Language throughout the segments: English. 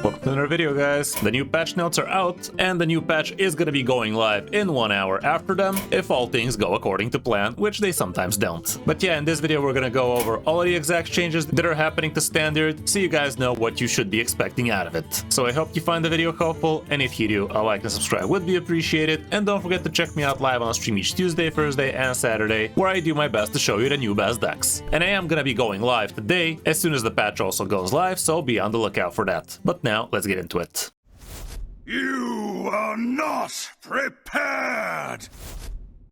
Welcome to another video, guys. The new patch notes are out, and the new patch is gonna be going live in 1 hour after them, if all things go according to plan, which they sometimes don't. But yeah, in this video we're gonna go over all of the exact changes that are happening to Standard, so you guys know what you should be expecting out of it. So I hope you find the video helpful, and if you do, a like and subscribe would be appreciated, and don't forget to check me out live on stream each Tuesday, Thursday, and Saturday, where I do my best to show you the new best decks. And I am gonna be going live today, as soon as the patch also goes live, so be on the lookout for that. But now, let's get into it. You are not prepared!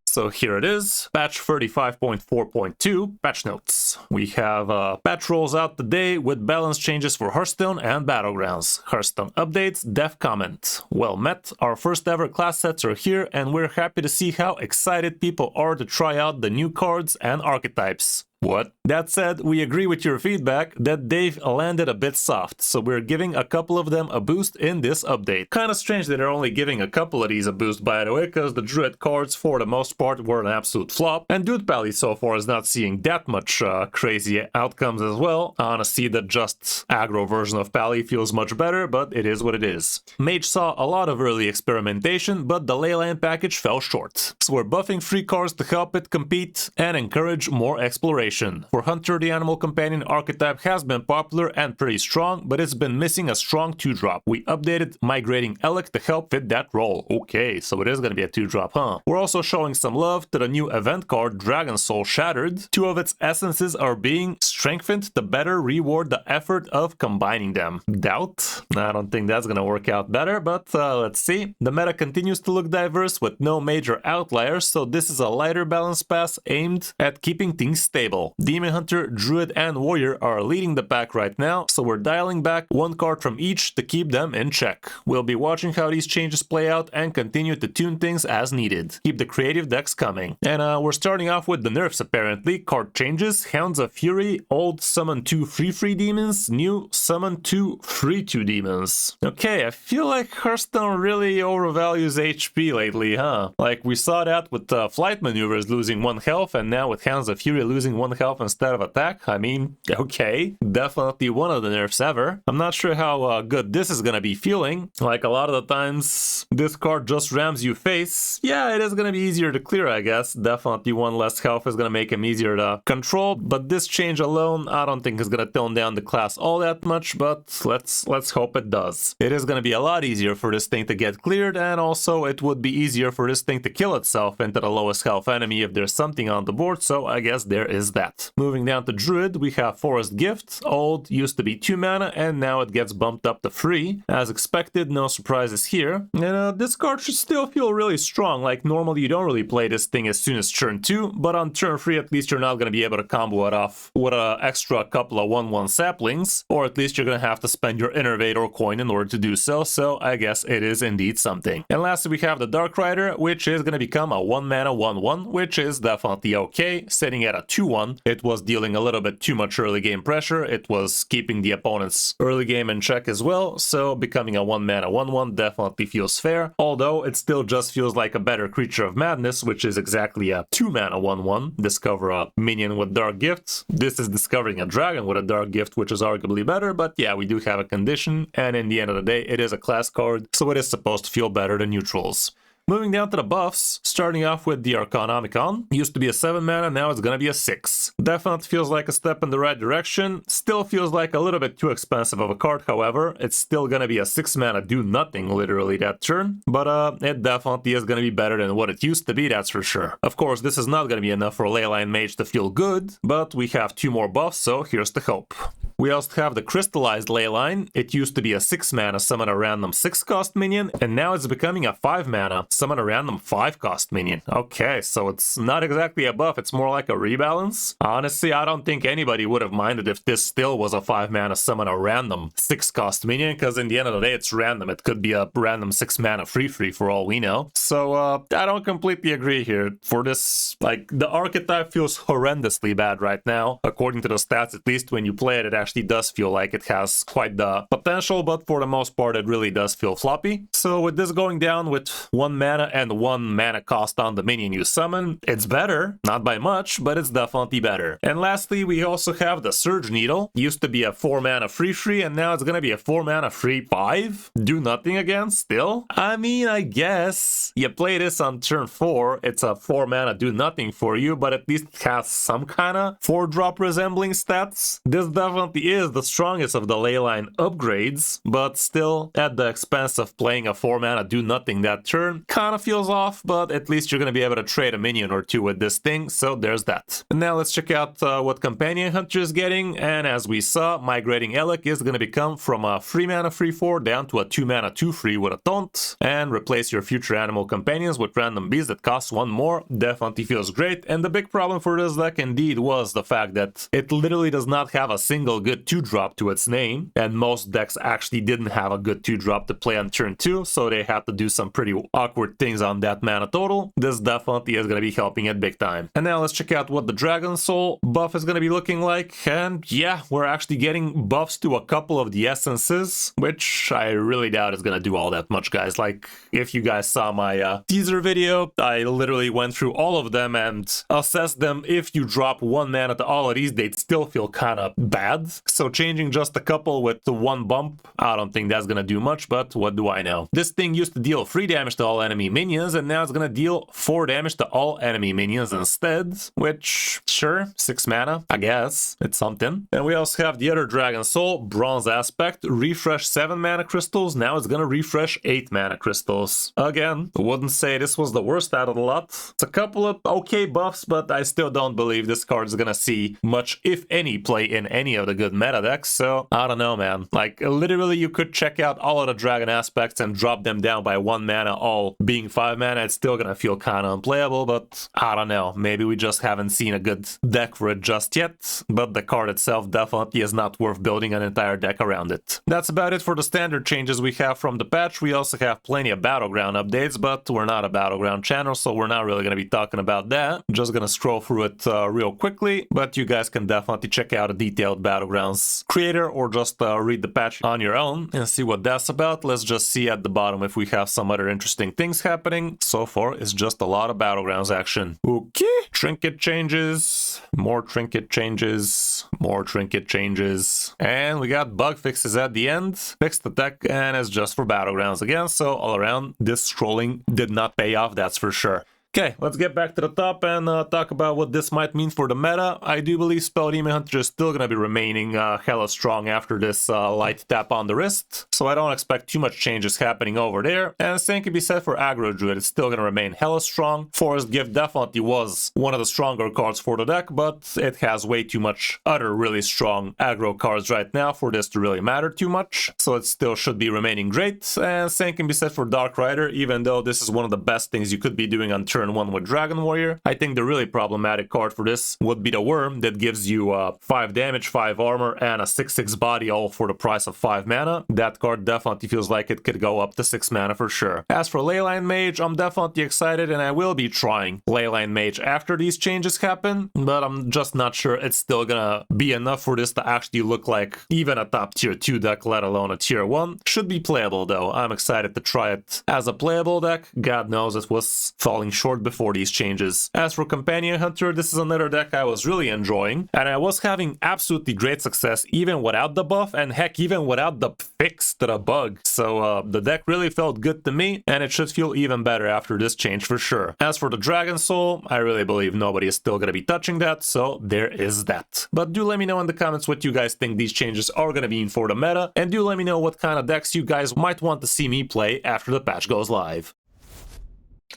So here it is, patch 35.4.2, patch notes. We have patch rolls out today with balance changes for Hearthstone and Battlegrounds. Hearthstone updates, dev comment. Well met, our first ever class sets are here, and we're happy to see how excited people are to try out the new cards and archetypes. What? That said, we agree with your feedback that they've landed a bit soft, so we're giving a couple of them a boost in this update. Kinda strange that they're only giving a couple of these a boost, by the way, because the Druid cards for the most part were an absolute flop, and Dude Pally so far is not seeing that much crazy outcomes as well. Honestly, the just aggro version of Pally feels much better, but it is what it is. Mage saw a lot of early experimentation, but the Leyline package fell short. So we're buffing free cards to help it compete and encourage more exploration. For Hunter, the animal companion archetype has been popular and pretty strong, but it's been missing a strong 2-drop. We updated Migrating Elec to help fit that role. Okay, so it is going to be a 2-drop, huh? We're also showing some love to the new event card Dragon Soul Shattered. 2 of its essences are being strengthened to better reward the effort of combining them. Doubt? I don't think that's going to work out better, but let's see. The meta continues to look diverse with no major outliers, so this is a lighter balance pass aimed at keeping things stable. Demon Hunter, Druid, and Warrior are leading the pack right now, so we're dialing back 1 card from each to keep them in check. We'll be watching how these changes play out and continue to tune things as needed. Keep the creative decks coming. And we're starting off with the nerfs apparently. Card changes, Hounds of Fury, old summon 2 free demons, new summon 2 free 2 demons. Okay, I feel like Hearthstone really overvalues HP lately, huh? Like we saw that with Flight Maneuvers losing 1 health, and now with Hounds of Fury losing 1 health instead of attack. I mean, okay, definitely one of the nerfs ever. I'm not sure how good this is gonna be feeling. Like a lot of the times this card just rams you face. Yeah, it is gonna be easier to clear, I guess. Definitely 1 less health is gonna make him easier to control, but this change alone I don't think is gonna tone down the class all that much, but let's hope it does. It is gonna be a lot easier for this thing to get cleared, and also it would be easier for this thing to kill itself into the lowest health enemy if there's something on the board, so I guess there is that. Moving down to Druid, we have Forest Gift. Old used to be 2 mana, and now it gets bumped up to 3. As expected, no surprises here. And this card should still feel really strong. Like normally you don't really play this thing as soon as turn 2, but on turn 3 at least you're not going to be able to combo it off with an extra couple of 1/1 saplings, or at least you're going to have to spend your Innervate or coin in order to do so, so I guess it is indeed something. And lastly we have the Dark Rider, which is going to become a 1 mana 1/1, which is definitely okay, sitting at a 2/1. It was dealing a little bit too much early game pressure, it was keeping the opponent's early game in check as well, so becoming a 1 mana 1/1 definitely feels fair, although it still just feels like a better Creature of Madness, which is exactly a 2 mana 1/1. Discover a minion with Dark Gift. This is discovering a dragon with a Dark Gift, which is arguably better, but yeah, we do have a condition, and in the end of the day, it is a class card, so it is supposed to feel better than neutrals. Moving down to the buffs, starting off with the Arcanomicon. Used to be a 7 mana, now it's gonna be a 6. Definitely feels like a step in the right direction. Still feels like a little bit too expensive of a card, however. It's still gonna be a 6 mana do nothing literally that turn, but it definitely is gonna be better than what it used to be, that's for sure. Of course, this is not gonna be enough for Leyline Mage to feel good, but we have 2 more buffs, so here's the hope. We also have the Crystallized Leyline. It used to be a 6 mana summon a random 6 cost minion, and now it's becoming a 5 mana summon a random 5 cost minion. Okay, so it's not exactly a buff, it's more like a rebalance. Honestly, I don't think anybody would have minded if this still was a 5 mana summon a random 6 cost minion, because in the end of the day it's random. It could be a random 6 mana free for all we know. So I don't completely agree here. For this, like, the archetype feels horrendously bad right now. According to the stats, at least when you play it, it actually actually does feel like it has quite the potential, but for the most part it really does feel floppy. So with this going down with 1 mana and 1 mana cost on the minion you summon, it's better, not by much, but it's definitely better. And lastly, we also have the Surge Needle. Used to be a 4 mana free and now it's gonna be a 4 mana free 5. Do nothing again still? I mean, I guess you play this on turn 4, it's a 4 mana do nothing for you, but at least it has some kind of 4-drop resembling stats. This definitely is the strongest of the leyline upgrades, but still at the expense of playing a 4 mana do nothing that turn. Kind of feels off, but at least you're gonna be able to trade a minion or two with this thing, so there's that. And now let's check out what Companion Hunter is getting, and as we saw, Migrating Elec is gonna become from a 3 mana free 4 down to a 2 mana 2/3 with a taunt, and replace your future animal companions with random beasts that cost 1 more. Definitely feels great, and the big problem for this deck indeed was the fact that it literally does not have a single good 2-drop to its name, and most decks actually didn't have a good 2-drop to play on turn 2, so they had to do some pretty awkward things on that mana total. This definitely is going to be helping it big time. And now let's check out what the Dragon Soul buff is going to be looking like, and yeah, we're actually getting buffs to a couple of the essences, which I really doubt is going to do all that much, guys. Like, if you guys saw my teaser video, I literally went through all of them and assessed them. If you drop 1 mana to all of these, they'd still feel kind of bad. So changing just a couple with the 1 bump, I don't think that's gonna do much, but what do I know? This thing used to deal 3 damage to all enemy minions, and now it's gonna deal 4 damage to all enemy minions instead, which, sure, 6 mana, I guess, it's something. And we also have the other Dragon Soul, Bronze Aspect, refresh 7 mana crystals, now it's gonna refresh 8 mana crystals. Again, wouldn't say this was the worst out of the lot. It's a couple of okay buffs, but I still don't believe this card is gonna see much, if any, play in any of the good meta decks, so I don't know, man. Like, literally you could check out all of the Dragon Aspects and drop them down by 1 mana, all being 5 mana, it's still gonna feel kind of unplayable, but I don't know, maybe we just haven't seen a good deck for it just yet, but the card itself definitely is not worth building an entire deck around it. That's about it for the standard changes we have from the patch. We also have plenty of Battleground updates, but we're not a Battleground channel, so we're not really gonna be talking about that. Just gonna scroll through it real quickly, but you guys can definitely check out a detailed Battlegrounds creator or just read the patch on your own and see what that's about. Let's just see at the bottom if we have some other interesting things happening. So far, it's just a lot of Battlegrounds action. Okay, trinket changes, more trinket changes, more trinket changes, and we got bug fixes at the end. Fixed the deck, and it's just for Battlegrounds again, so all around, this scrolling did not pay off, that's for sure. Okay, let's get back to the top and talk about what this might mean for the meta. I do believe Spell Demon Hunter is still going to be remaining hella strong after this light tap on the wrist, so I don't expect too much changes happening over there. And the same can be said for Aggro Druid, it's still going to remain hella strong. Forest Gift definitely was one of the stronger cards for the deck, but it has way too much other really strong aggro cards right now for this to really matter too much, so it still should be remaining great. And same can be said for Dark Rider, even though this is one of the best things you could be doing on turn 1 with Dragon Warrior. I think the really problematic card for this would be the Worm that gives you 5 damage, 5 armor, and a 6/6 body all for the price of 5 mana. That card definitely feels like it could go up to 6 mana for sure. As for Leyline Mage, I'm definitely excited and I will be trying Leyline Mage after these changes happen, but I'm just not sure it's still gonna be enough for this to actually look like even a top tier 2 deck, let alone a tier 1. Should be playable though. I'm excited to try it as a playable deck. God knows it was falling short before these changes. As for Companion Hunter, this is another deck I was really enjoying, and I was having absolutely great success even without the buff, and heck, even without the fix to the bug. So the deck really felt good to me, and it should feel even better after this change for sure. As for the Dragon Soul, I really believe nobody is still gonna be touching that, so there is that. But do let me know in the comments what you guys think these changes are gonna mean for the meta, and do let me know what kind of decks you guys might want to see me play after the patch goes live.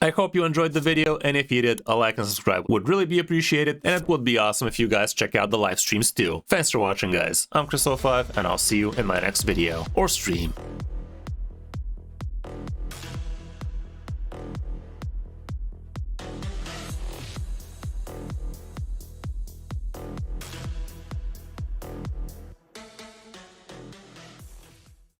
I hope you enjoyed the video, and if you did, a like and subscribe would really be appreciated, and it would be awesome if you guys check out the live streams too. Thanks for watching, guys. I'm Kris05, and I'll see you in my next video or stream.